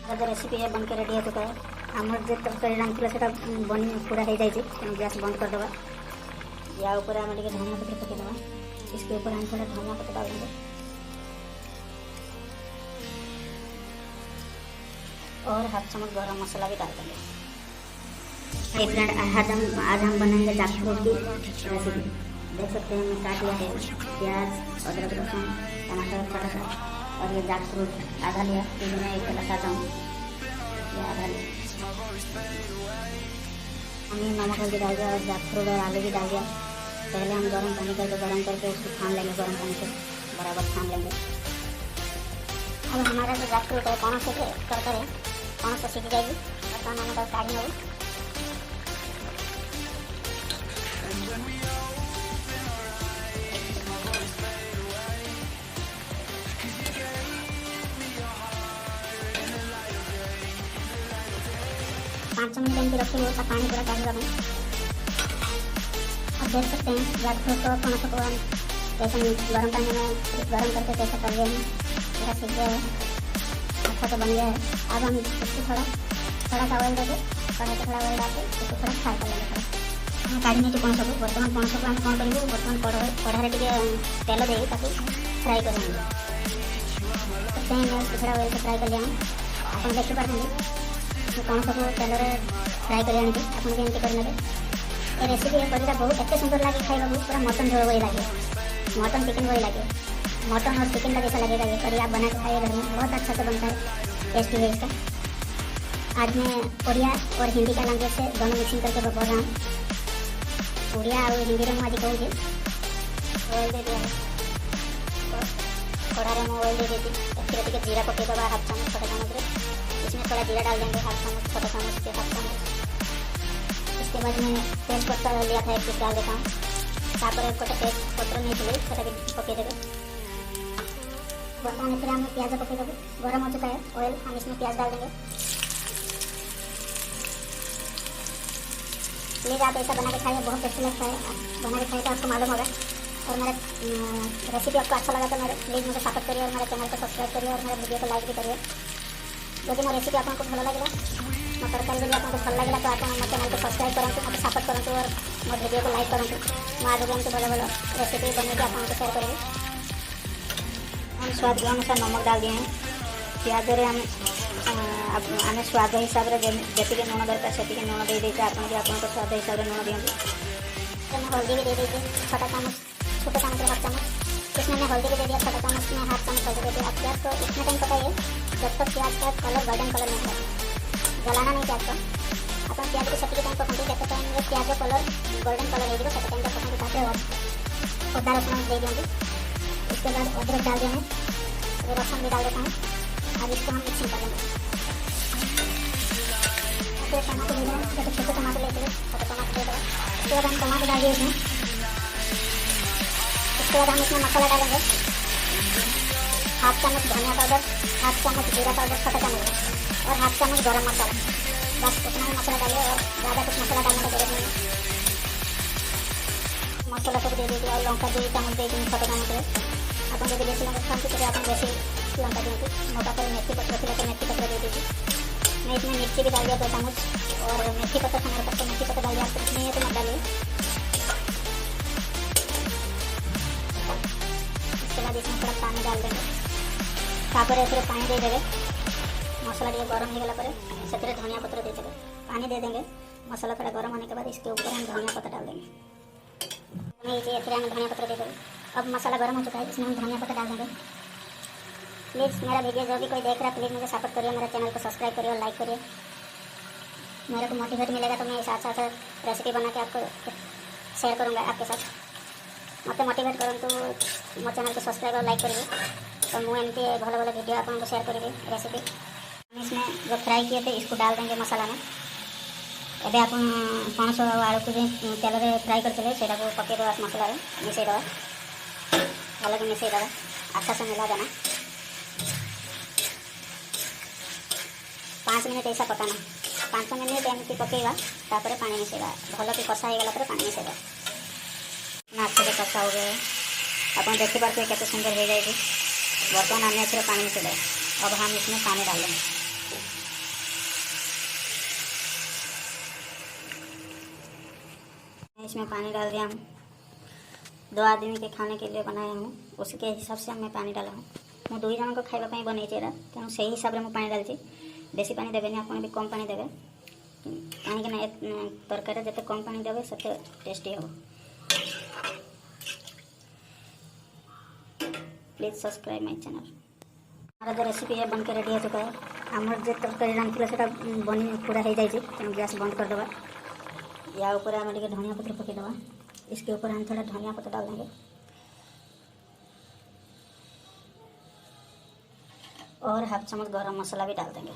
जो रेसिपी है बनकर रेडी हो चुका है। आमर जो तरकारी रांधे से बन पूरा हो जाए तेणु गैस बंद करदे। या ऊपर आम टे धनिया पत्र पकईदे। इसके ऊपर हम थोड़ा धनिया पत्र डाल देंगे और हाफ चम्मच गरम मसाला भी डाल देंगे। हाय फ्रेंड, आज हम बनाएंगे जैकफ्रूट की रेसिपी। देख सकते हैं मैं काट लिया है प्याज, अदरक, लहसुन, टमाटर छोटा सा, और ये जैकफ्रूट आधा लिया। फिर मैं एक लगाता हूँ, ये आधा लिया। हमने नमक हल्दी डाल दिया और जैकफ्रूट और आलू भी डाल दिया। पहले हम गर्म पानी करके उसको छान लेंगे। गर्म पानी से बराबर छान लेंगे। अब हमारा जो जैकफ्रूट है कौन से कर है कौन से सीख जाएगी और कौन हमें काढ़ी होगी। 5 मिनट टाइम रखे हुए उसका पानी पूरा काढ़ लगा। अब देख सकते हैं जैकफ्रूट को कौन सा जैसे गर्म पानी में गर्म करके कैसे कर रहे हैं। पूरा सीख गया है, अच्छा तो बन गया है। अब हम इसको थोड़ा सा ऑयल देके कढ़ाई से थोड़ा ऑयल डाल के इसको थोड़ा फ्राई कर लेंगे। हम काढ़ी नहीं पौन सकूँ बर्तमान पौन सकूँ हम कौन करूँ बर्तमान कढ़ाई टे तेल दे ताकि फ्राई करेंगे। सकते हैं मैं थोड़ा ऑयल से फ्राई कर लिया। आप देखिपारे कौन सब तेल फ्राई कर आने आप एमती करने। ये रेसिपी करने बहुत एत सुंदर लगे खावा पूरा मटन झोल वही लगे, मटन चिकन वही लगे, मटन और चिकन का जैसा लगेगा। ये करी आप बना के खाइए घर में, बहुत अच्छा से बनता है, टेस्टी है इसका। आज मैं उड़िया और हिंदी का लैंग्वेज से दोनों मिक्सिंग करके बोल रहा हूँ। उड़िया और हिंदी में आज कहूँ ऑयल दे दिया कड़ारे में ऑयल दे देती। फिर जीरा पके दबा हाफ चम्मच छोटा चम्मच। इसमें थोड़ा जीरा डाल देंगे हाफ चम्मच छोटा चम्मच के हाफ चम्मच। इसके बाद मैं तेज पत्ता लिया था एक पीस डाल देता हूँ। तापर गोटे तेज पत्र नहीं थे से पकई देवे। बर्तमान फिर हम प्याज पकई देवे। गरम हो चुका है ऑयल, हम इसमें प्याज डाल देंगे। प्लीज़ आप ऐसा बना के खाइए, बहुत टेस्टी लगता है। बना के खाइए तो आपको मालूम होगा। और मेरा रेसिपी आपको अच्छा लगा तो मेरे प्लीज़ मुझे सपोर्ट करिए और मेरे चैनल को सब्सक्राइब करिए और मेरे वीडियो को लाइक भी करिए। यदि मोर रेसिपी आपको भल लगे मो तरकारी भी आपको भल लगे तो आप मो चैनल को सब्सक्राइब करूँ, मतलब सपोर्ट करूँ और मो वीडियो को लाइक करूँ। मैं आगे एमती भल भल रेसिपी बनकर आपको शेयर करेंगे। हम स्वाद के अनुसार नमक डाल दिए हैं। प्याज आम स्वाद हिसाब से जी लुण दरकार से लुण दे देते। आप स्वाद हिसाब से लुण दिखाँ। हल्दी भी दे दीजिए छोटा चम्मच, छोटा चम्मच हाफ चम्मच। इसमें मैं हल्दी भी दे दिया छोटा चम्मच में, हाफ चम्मच हल्दी दे दिया। आप प्याज को इतना टाइम पकाइए जब तक प्याज का कलर गोल्डन कलर नहीं होगा। जलाना नहीं प्याज को। आप प्याज को सटी टाइम पकड़ते जब टाइम प्याज का कलर गोल्डन कलर हो टाइम तक पकड़ते ताकि अदा रसुन दे देंगे। इसके बाद अदरक डाल देंगे, रसुन भी डाल देता हूँ। अब इसको हम मिक्सिंग कर लेंगे। टमाटर दे दें, जैसे छोटे टमाटर लेते हैं छोटे टमाटर दे दें। उसके बाद हम टमाटर डाल दिए इसमें। उसके बाद हम इसमें मसाला डालेंगे। हाफ चम्मच धनिया पाउडर, हाफ चम्मच जीरा पाउडर छोटा चम्मच और हाफ चम्मच गरम मसाला। बस उतना ही मसाला डालिए और ज़्यादा कुछ मसाला डालने की जरूरत नहीं है। मसाला सब दे दीजिए और लंका 2 चम्मच दे दी छोटे चम्मच। आप जब बेसी लंका खाते तो आप बेसी लंका दिखाते। मोटा पर मेथी पत्र थी तो मेथी पत्र दे दीजिए। मैं इसमें मिर्ची भी डाल दिया 2 चम्मच और मेथी पत्र हमारे पास मेथी पत्र डाल दिया। आप नहीं है तो मत डालिए। इसके बाद इसमें थोड़ा पानी डाल देंगे। तापर एसे पानी दे देवे। मसला टे गरम हो गला से धनिया पत्र दे देवे। पानी दे देंगे। मसला थोड़ा गरम होने के बाद इसके ऊपर हम धनिया पत्र डाल देंगे। हम धनिया पत्र दे देंगे। अब मसाला गरम हो चुका है, इसमें हम धनिया पत्र डाल देंगे। प्लीज़ मेरा वीडियो जो भी कोई देख रहा है प्लीज़ मुझे सपोर्ट करिए, मेरे चैनल को सब्सक्राइब करिए और लाइक करिए। मेरे को मोटिवेट मिलेगा तो मैं इस अच्छा अच्छा रेसिपी बना के आपको शेयर करूँगा आपके साथ। मत मोटिवेट करूँ तो मो चैनल को सब्सक्राइब और लाइक करिए। तो मुझे एमती भल भल वीडियो आपको शेयर करेंगे रेसिपी। हम इसमें जो फ्राई किए थे इसको डाल देंगे मसाला में। एबे आप पणस आलू को जो तेल में फ्राई करते से पकईदे मसला मिसईदे भल कि मिसईदे अच्छा से मिला देना। 5 मिनट ऐसा पकाना। 5 मिनट एमती पकईवा तापर पानी मिसईवा। भल कि कषा हो गला पानी मिसईवा। अच्छे से कषा हो गए आप देखिपारे कैसे सुंदर हो जाएगी। बर्तमान आने पानी मिसईदे। अब हम इसमें पानी डाल देंगे। इसमें पानी डाल दिया हूँ। 2 आदमी के खाने के लिए बनाया हूँ, उसके हिसाब से मैं पानी डाला हूँ। ମୁଁ 2 ଜଣଙ୍କ ଖାଇବା ପାଇଁ ବନେଇଛି ଏଇଟା, ତେଣୁ ସେଇ ହିସାବରେ ମୁଁ ପାଣି ଡାଲିଛି। ବେଶୀ ପାଣି ଦେବେନି, ଆପଣ ବି କମ୍ ପାଣି ଦେବେ, କାହିଁକି ନା ତରକାରୀରେ ଯେତେ କମ୍ ପାଣି ଦେବେ ସେତେ ଟେଷ୍ଟି ହେବ। Please subscribe my channel. हमारा जो रेसिपी है बनकर रेडी हो चुका है। आमर जो तरकारी रांधि से बनी पूरा हो जाए, तेणु गैस बंद करदे। या ऊपर आम टे धनिया पत्र पकईदे। इसके ऊपर हम थोड़ा धनिया पत्र डाल देंगे और 1/2 चम्मच गरम मसाला भी डाल देंगे।